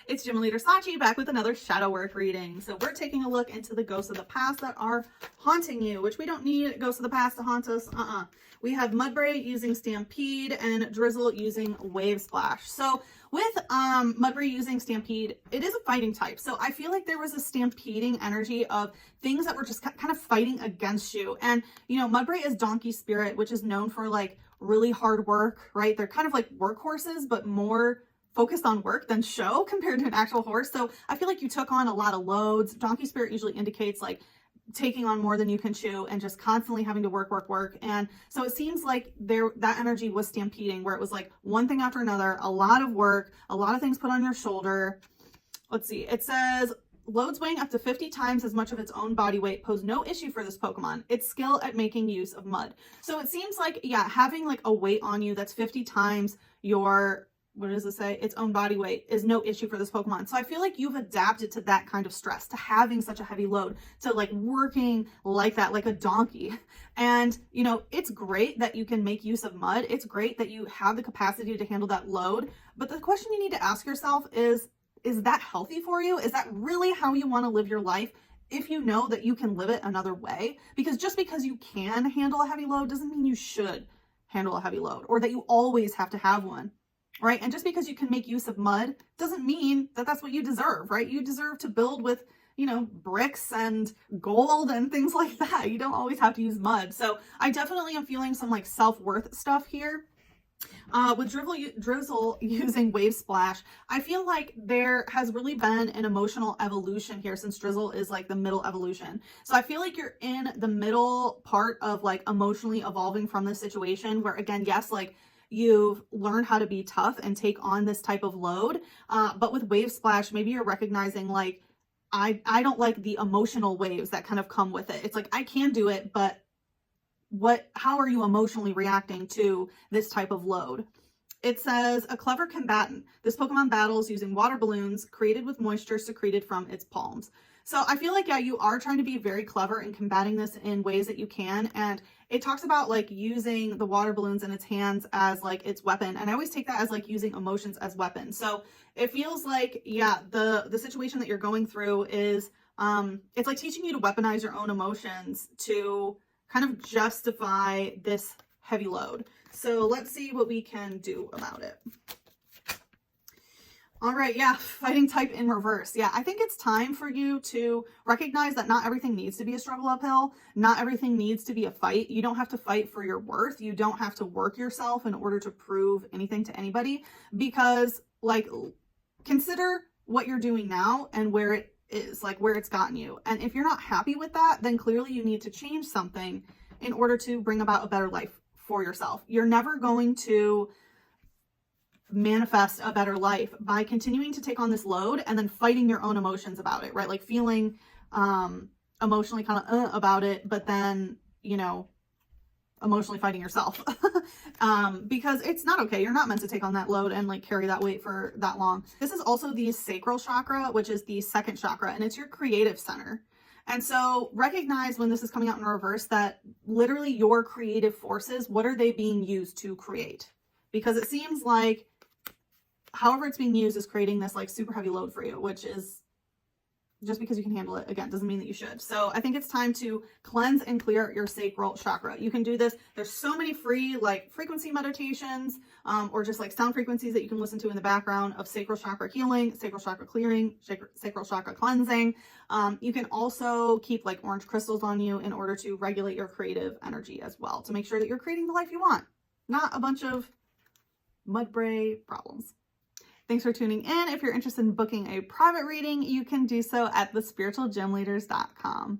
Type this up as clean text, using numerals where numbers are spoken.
It's Gym Leader Sachi back with another shadow work reading. So we're taking a look into the ghosts of the past that are haunting you, which we don't need ghosts of the past to haunt us. We have Mudbray using Stampede and Drizzle using Wave Splash. So with Mudbray using Stampede, it is a fighting type. So I feel like there was a stampeding energy of things that were just kind of fighting against you. And, you know, Mudbray is donkey spirit, which is known for like really hard work, right? They're kind of like workhorses, but more focused on work than show compared to an actual horse. So I feel like you took on a lot of loads. Donkey spirit usually indicates like taking on more than you can chew and just constantly having to work. And so it seems like that energy was stampeding, where it was like one thing after another, a lot of work, a lot of things put on your shoulder. Let's see. It says loads weighing up to 50 times as much of its own body weight pose no issue for this Pokemon. Its skill at making use of mud. So it seems like, yeah, having like a weight on you that's 50 times your, what does it say? Its own body weight is no issue for this Pokemon. So I feel like you've adapted to that kind of stress, to having such a heavy load, to like working like that, like a donkey. And, you know, it's great that you can make use of mud. It's great that you have the capacity to handle that load. But the question you need to ask yourself is that healthy for you? Is that really how you want to live your life? If you know that you can live it another way? Because just because you can handle a heavy load doesn't mean you should handle a heavy load, or that you always have to have one. Right? And just because you can make use of mud doesn't mean that that's what you deserve, right? You deserve to build with, you know, bricks and gold and things like that. You don't always have to use mud. So I definitely am feeling some like self-worth stuff here. With Drizzle using Wave Splash, I feel like there has really been an emotional evolution here, since Drizzle is like the middle evolution. So I feel like you're in the middle part of like emotionally evolving from this situation, where again, yes, like you've learned how to be tough and take on this type of load. But with Wave Splash, maybe you're recognizing like, I don't like the emotional waves that kind of come with it. It's like, I can do it, but how are you emotionally reacting to this type of load? It says, a clever combatant. This Pokemon battles using water balloons created with moisture secreted from its palms. So I feel like, yeah, you are trying to be very clever in combating this in ways that you can. And it talks about like using the water balloons in its hands as like its weapon. And I always take that as like using emotions as weapons. So it feels like, yeah, the situation that you're going through is, it's like teaching you to weaponize your own emotions to kind of justify this heavy load. So let's see what we can do about it. All right, yeah, fighting type in reverse. Yeah, I think it's time for you to recognize that not everything needs to be a struggle uphill. Not everything needs to be a fight. You don't have to fight for your worth. You don't have to work yourself in order to prove anything to anybody, because like, consider what you're doing now and where it is, like where it's gotten you. And if you're not happy with that, then clearly you need to change something in order to bring about a better life for yourself. You're never going to manifest a better life by continuing to take on this load and then fighting your own emotions about it, right? Like feeling emotionally kind of about it, but then, you know, emotionally fighting yourself. Because it's not okay. You're not meant to take on that load and like carry that weight for that long. This is also the sacral chakra, which is the second chakra, and it's your creative center. And so recognize when this is coming out in reverse that literally your creative forces, what are they being used to create? Because it seems like however it's being used is creating this like super heavy load for you, which is, just because you can handle it, again, doesn't mean that you should. So I think it's time to cleanse and clear your sacral chakra. You can do this. There's so many free like frequency meditations or just like sound frequencies that you can listen to in the background of sacral chakra healing, sacral chakra clearing, sacral chakra cleansing. You can also keep like orange crystals on you in order to regulate your creative energy as well, to make sure that you're creating the life you want, not a bunch of Mudbray problems. Thanks for tuning in. If you're interested in booking a private reading, you can do so at thespiritualgymleaders.com.